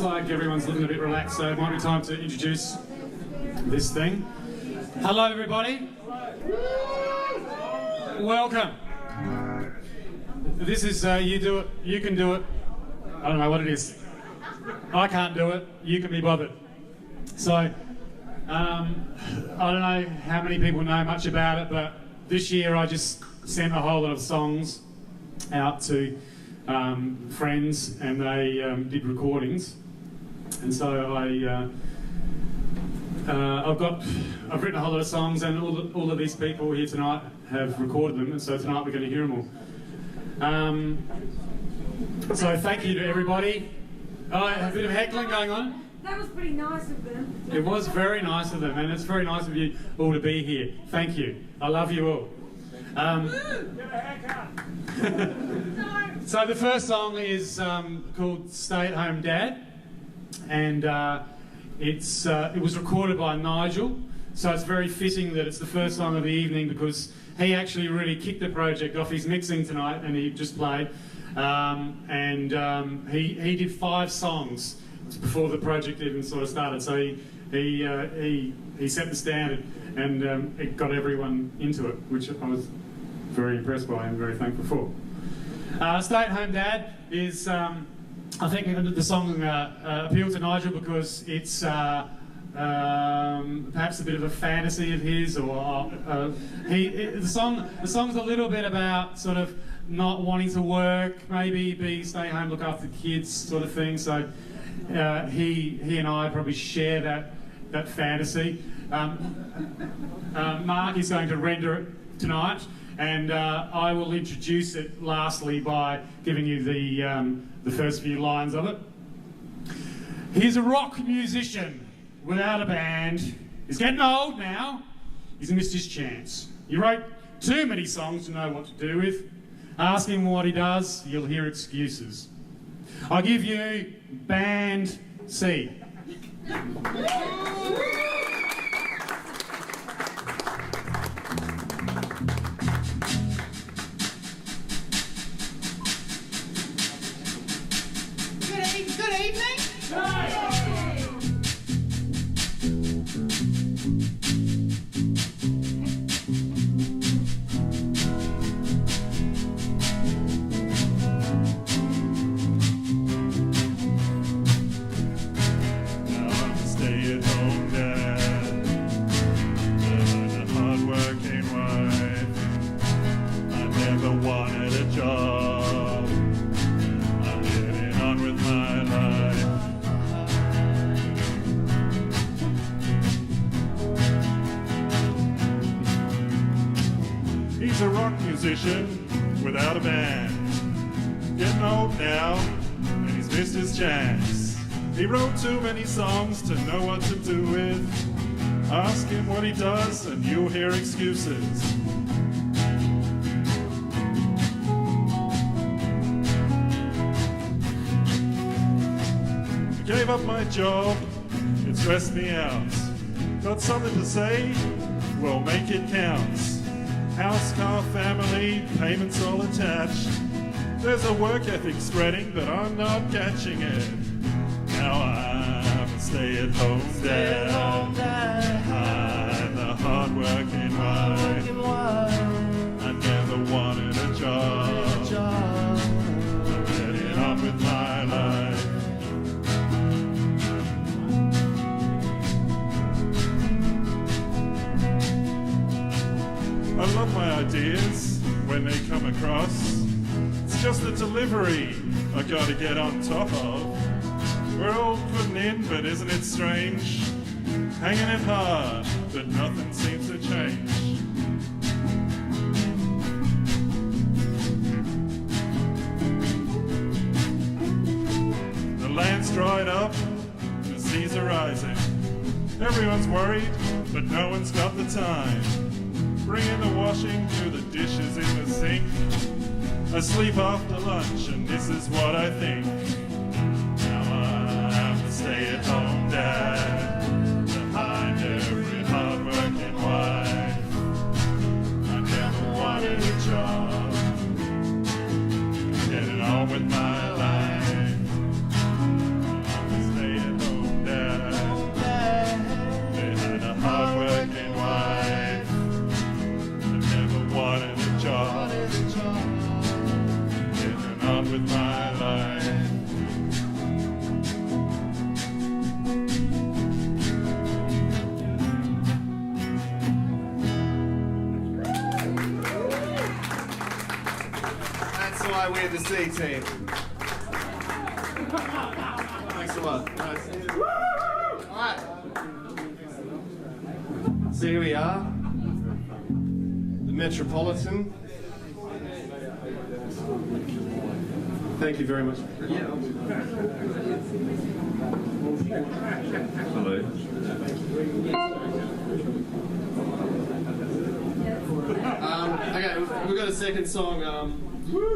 like everyone's looking a bit relaxed, so it might be time to introduce this thing. Hello, everybody. Welcome. This is You Do It, You Can Do It. I don't know what it is. I can't do it. You can be bothered. So, I don't know how many people know much about it, but this year I just sent a whole lot of songs out to friends, and they did recordings. And so I've written a whole lot of songs, and all of these people here tonight have recorded them, and so tonight we're going to hear them all. So thank you to everybody. Oh, a bit of heckling going on. That was pretty nice of them. It was very nice of them, and it's very nice of you all to be here. Thank you. I love you all. So the first song is called Stay at Home Dad, and it was recorded by Nigel, so it's very fitting that it's the first song of the evening because he actually really kicked the project off. He's mixing tonight, and he just played, he did 5 songs before the project even sort of started. So he set the standard, and it got everyone into it, which I was very impressed by and very thankful for. Stay at Home Dad is, I think the song appealed to Nigel because it's perhaps a bit of a fantasy of his, or the song's a little bit about sort of not wanting to work, maybe stay home, look after the kids, sort of thing. So he and I probably share that fantasy. Mark is going to render it tonight, and I will introduce it lastly by giving you the first few lines of it. He's a rock musician without a band. He's getting old now. He's missed his chance. He wrote too many songs to know what to do with. Ask him what he does, you'll hear excuses. I'll give you band C. Good evening. He's a rock musician without a band. Getting old now, and he's missed his chance. He wrote too many songs to know what to do with. Ask him what he does, and you'll hear excuses. I gave up my job, it stressed me out. Got something to say? Well, make it count. House, car, family, payments all attached. There's a work ethic spreading, but I'm not catching it. Now I'm a stay-at-home dad. I'm the hard-working wife. I never wanted a job. I'm getting on with my life. I love my ideas when they come across. It's just the delivery I gotta get on top of. We're all putting in, but isn't it strange? Hanging it hard, but nothing seems to change. The land's dried up, the seas are rising. Everyone's worried, but no one's got the time. Bring in the washing, do the dishes in the sink. I sleep after lunch, and this is what I think. Now I'm a stay-at-home dad, behind every hard-working wife. I never wanted a job, getting on with my life. I'm a why we're the C team. Thanks a lot. Nice. Alright. So here we are. The Metropolitan. Thank you very much. Hello. Okay, we've got a second song,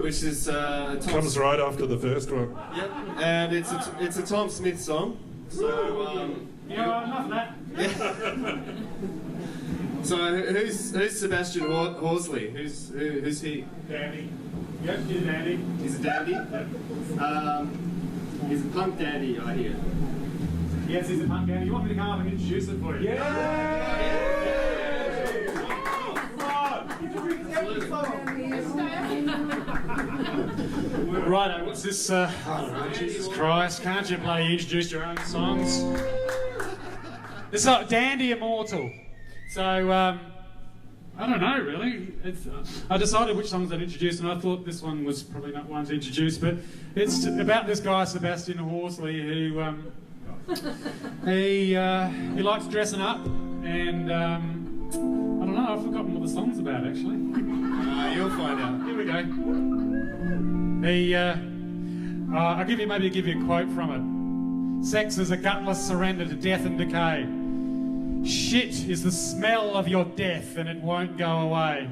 which is Comes right after the first one. Yep, and it's a Tom Smith song. So enough of that. So who's Sebastian Horsley? Who's he? Dandy. Yep, he's a dandy. He's a dandy. He's a punk dandy, I hear. Yes, he's a punk dandy. You want me to come up and introduce it for you? Right, what's this? I don't know, Jesus Christ, can't you bloody introduce your own songs? It's like Dandy Immortal. So, I don't know really. I decided which songs I'd introduce, and I thought this one was probably not one to introduce, but it's about this guy, Sebastian Horsley, who he likes dressing up, and I don't know, I've forgotten what the song's about actually. You'll find out. Here we go. I'll give you a quote from it. Sex is a gutless surrender to death and decay. Shit is the smell of your death and it won't go away.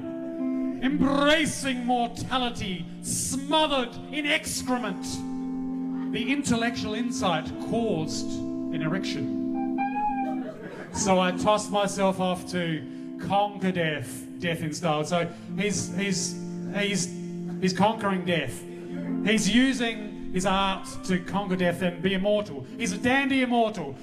Embracing mortality, smothered in excrement. The intellectual insight caused an erection. So I tossed myself off to conquer death in style. So he's conquering death. He's using his art to conquer death and be immortal. He's a dandy immortal.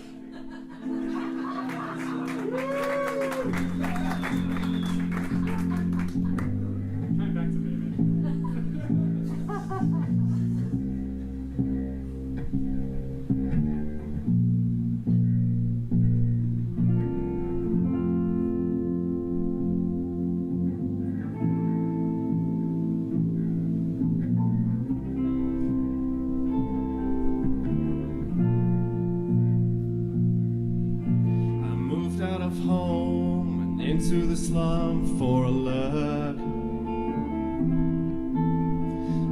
Into the slum for a look.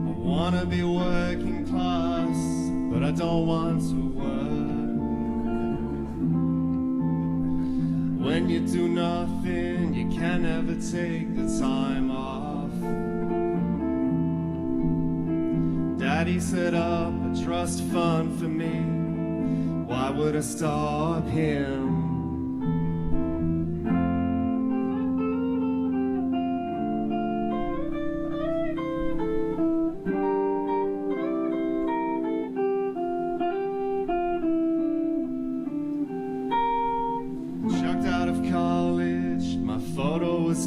I wanna be working class, but I don't want to work. When you do nothing, you can never take the time off. Daddy set up a trust fund for me. Why would I stop him?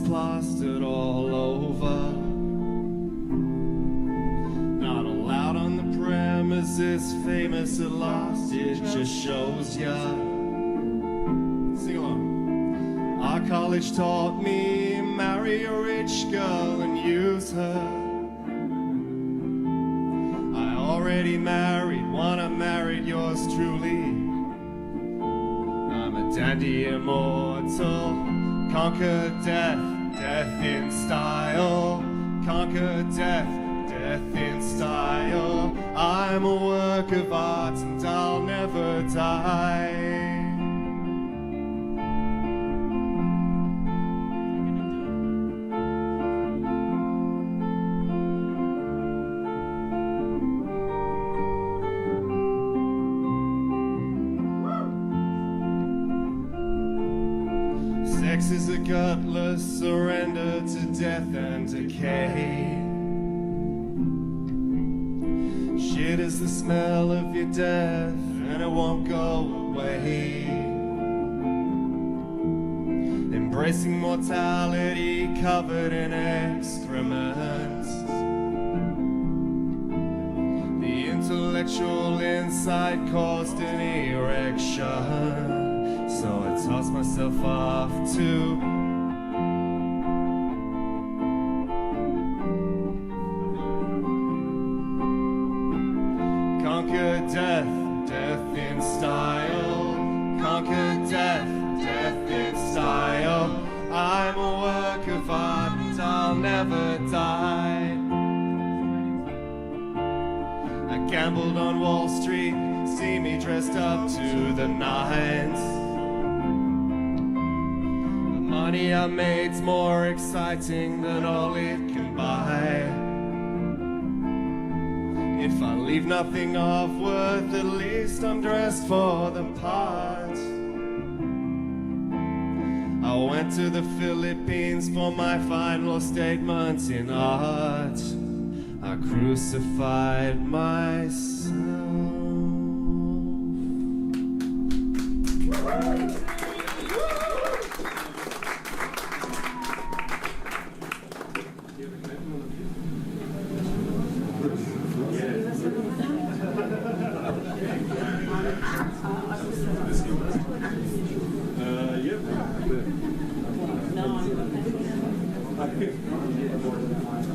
Plastered all over. Not allowed on the premises, famous at last, it just shows ya. Sing along. Our college taught me, marry a rich girl and use her. I already married one, I married yours truly. I'm a dandy immortal, conquer death. Death in style, conquer death, death in style. I'm a work of art and I'll never die. Sex is a gutless surrender to death and decay. Shit is the smell of your death and it won't go away. Embracing mortality covered in excrement. The intellectual insight caused an erection. So I tossed myself off to dressed up to the nines. The money I made's more exciting than all it can buy. If I leave nothing of worth, at least I'm dressed for the part. I went to the Philippines for my final statement in art. I crucified myself.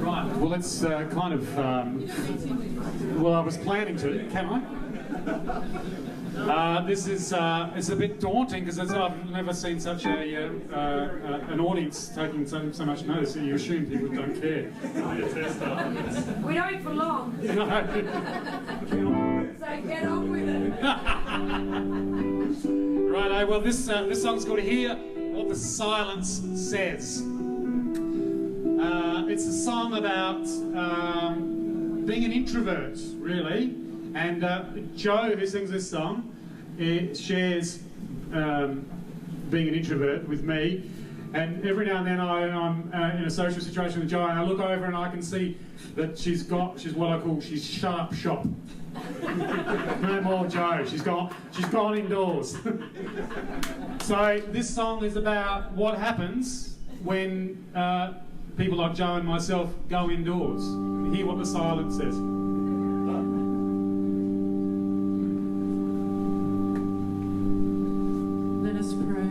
Right, well, it's kind of, well, I was planning to, can I? This is, it's a bit daunting because I've never seen such an audience taking so much notice. You assume people don't care. We don't for long. No. So get on with it. Righto, well, this song's called Hear What the Silence Says. It's a song about being an introvert, really. And Joe, who sings this song, shares being an introvert with me. And every now and then I'm in a social situation with Joe, and I look over and I can see that she's what I call sharp shop. No more Joe. She's gone indoors. So this song is about what happens when people like Joe and myself go indoors. Hear what the silence says. Let us pray.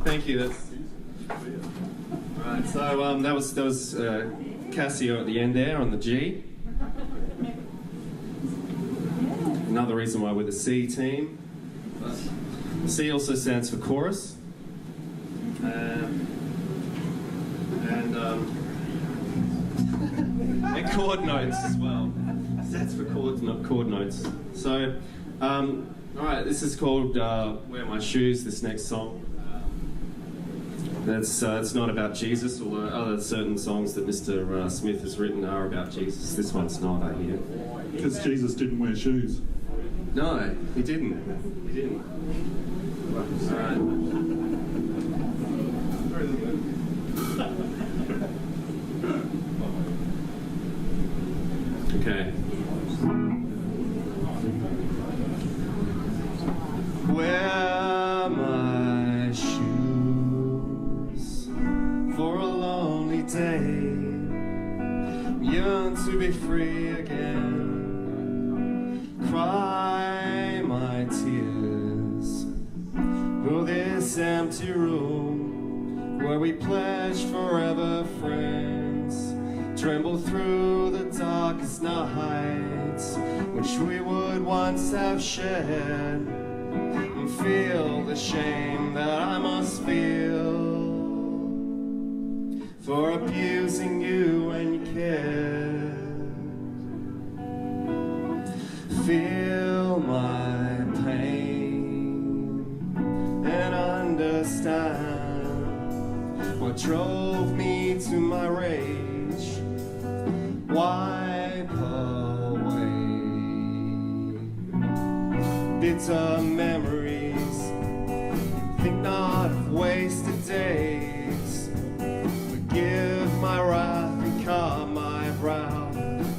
Thank you. That's right. So that was Casio at the end there on the G. Another reason why we're the C team. C also stands for chorus. And chord notes as well. Stands for chord notes. So, all right, this is called "Wear My Shoes." This next song. It's not about Jesus, although other certain songs that Mr. Smith has written are about Jesus. This one's not, I hear. Because Jesus didn't wear shoes. No, he didn't. He didn't. All right. Okay. Wear my shoes for a lonely day. Yearn to be free again. Cry my tears for this empty room where we pledge forever friends. Tremble through the darkest nights which we would once have shared, and feel the shame that I must feel for abusing you when you cared. Feel my pain and understand what drove me to my rage. Wipe away bitter memories. Think not of wasted days. Forgive my wrath and calm my brow.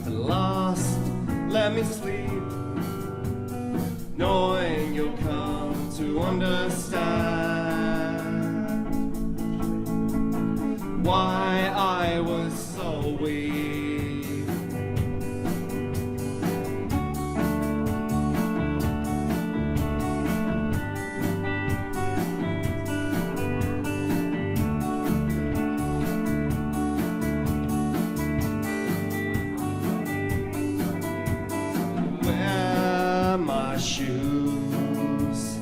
At last, let me sleep, knowing you'll come to understand why I was so weak. Wear my shoes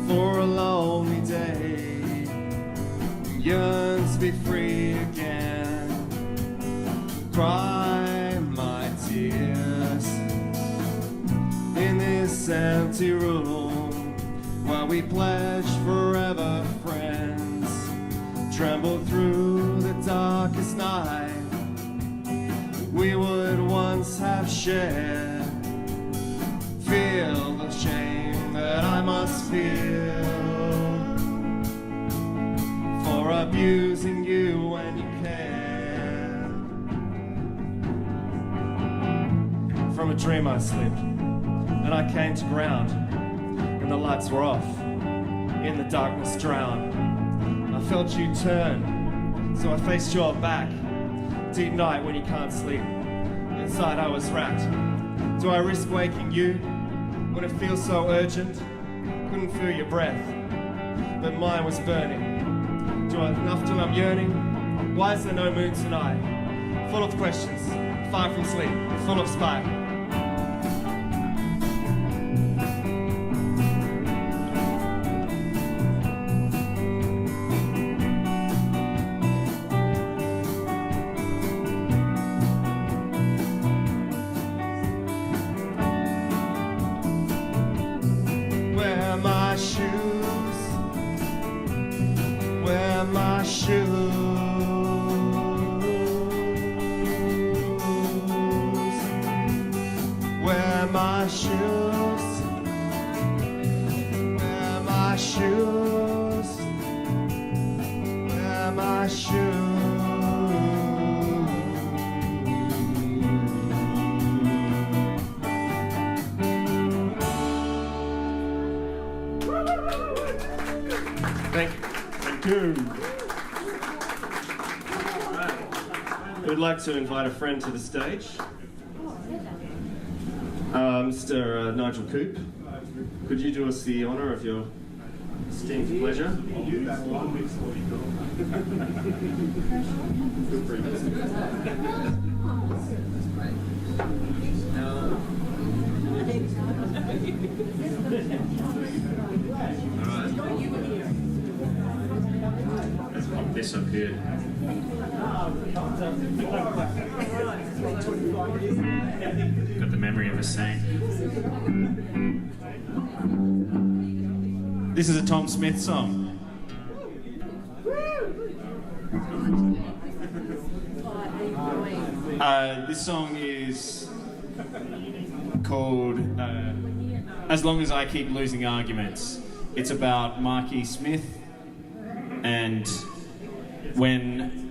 for a lonely day. Yearns to be free again. Cry my tears in this empty room while we pledge forever friends. Tremble through the darkest night we would once have shared. Feel the shame that I must feel for abusing you when you can. From a dream I slipped, and I came to ground, and the lights were off, in the darkness drowned. I felt you turn, so I faced your back. Deep night when you can't sleep, inside I was wrapped. Do I risk waking you when it feels so urgent? Couldn't feel your breath, but mine was burning. Do I enough till I'm yearning? Why is there no moon tonight? Full of questions, far from sleep, full of spite. Wear my shoes, wear my shoes, wear my shoes, wear my shoes, wear my shoes. Thank you. Thank you. We'd like to invite a friend to the stage. Mr. Nigel Koop, could you do us the honour of your Distinct pleasure. Let's pop this up here. Got the memory of a saint. This is a Tom Smith song. This song is called As Long As I Keep Losing Arguments. It's about Marky Smith, and when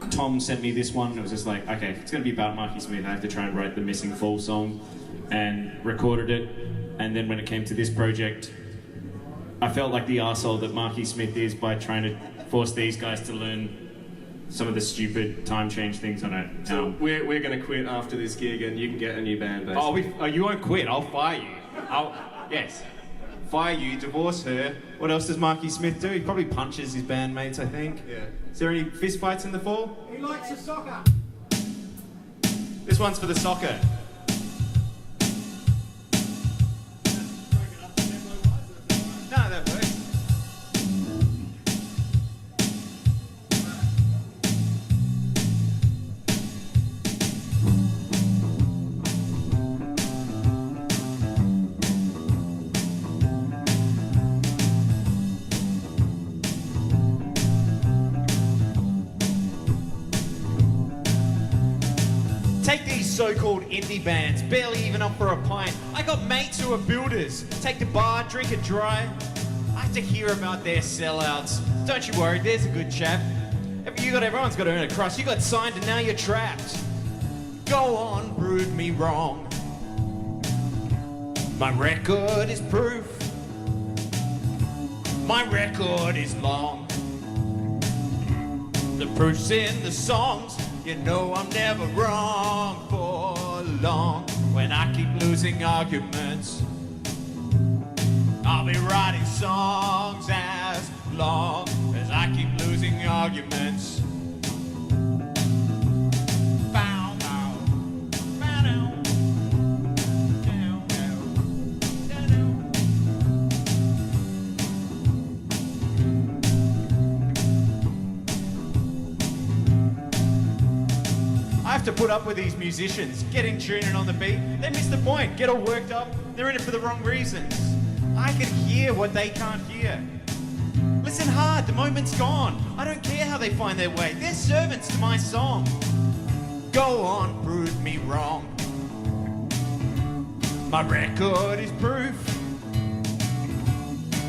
Tom sent me this one, it was just like, okay, if it's going to be about Marky Smith, I have to try and write the Missing Fall song, and recorded it. And then when it came to this project, I felt like the arsehole that Marky Smith is by trying to force these guys to learn some of the stupid time change things on it. So we're going to quit after this gig and you can get a new band, basically. Oh, you won't quit. I'll fire you. Yes. Fire you, divorce her. What else does Marky Smith do? He probably punches his bandmates, I think. Yeah. Is there any fist fights in the fall? He likes the soccer. This one's for the soccer. No, that works. Take these so-called indie bands, barely even up for a pint. I got mates who are builders. Take the bar, drink it dry. I have to hear about their sellouts. Don't you worry, there's a good chap. Everyone's got to earn a crust. You got signed and now you're trapped. Go on, prove me wrong. My record is proof. My record is long. The proof's in the songs. You know I'm never wrong for long. When I keep losing arguments, I'll be writing songs as long as I keep losing arguments. Bow, bow, bow, down, down, down, down. I have to put up with these musicians getting tuned in on the beat. They miss the point, get all worked up. They're in it for the wrong reasons. I can hear what they can't hear. Listen hard, the moment's gone. I don't care how they find their way. They're servants to my song. Go on, prove me wrong. My record is proof.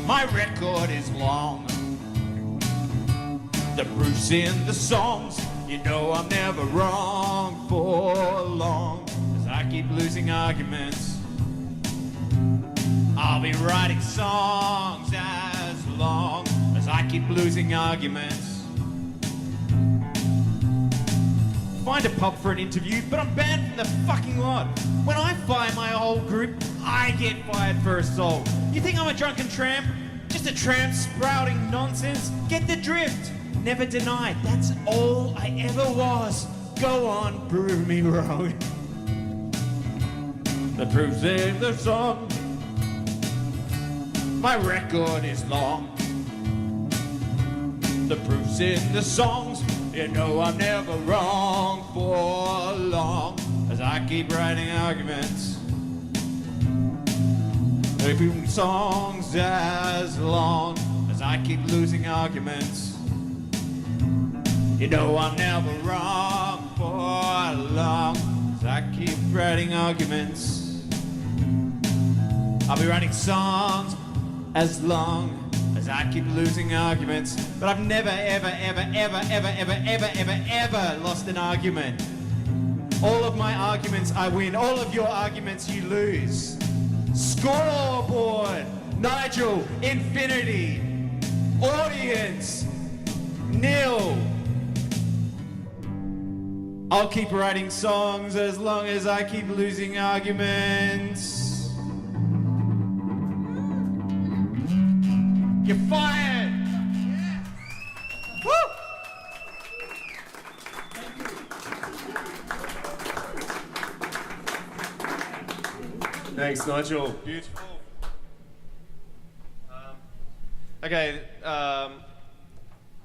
My record is long. The proof's in the songs. You know I'm never wrong for long. As I keep losing arguments, I'll be writing songs as long as I keep losing arguments. Find a pub for an interview, but I'm banned from the fucking lot. When I fire my whole group, I get fired for assault. You think I'm a drunken tramp? Just a tramp sprouting nonsense? Get the drift. Never denied, that's all I ever was. Go on, prove me wrong. The proof's in the song. My record is long. The proof's in the songs. You know I'm never wrong for long. As I keep writing arguments, keeping songs as long as I keep losing arguments. You know I'm never wrong for long as I keep writing arguments. I'll be writing songs as long as I keep losing arguments. But I've never, ever, ever, ever, ever, ever, ever, ever, ever lost an argument. All of my arguments I win. All of your arguments you lose. Scoreboard, Nigel, infinity. Audience, nil. I'll keep writing songs as long as I keep losing arguments. You're fired! Woo! Thanks, Nigel. Beautiful. Okay,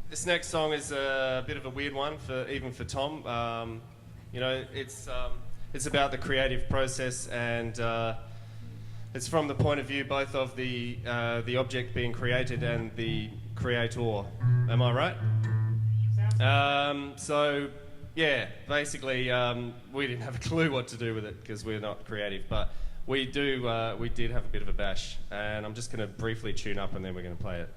this next song is a bit of a weird one even for Tom. You know, it's about the creative process, and it's from the point of view both of the object being created and the creator. Am I right? So yeah, basically we didn't have a clue what to do with it because we're not creative, but we did have a bit of a bash, and I'm just going to briefly tune up and then we're going to play it.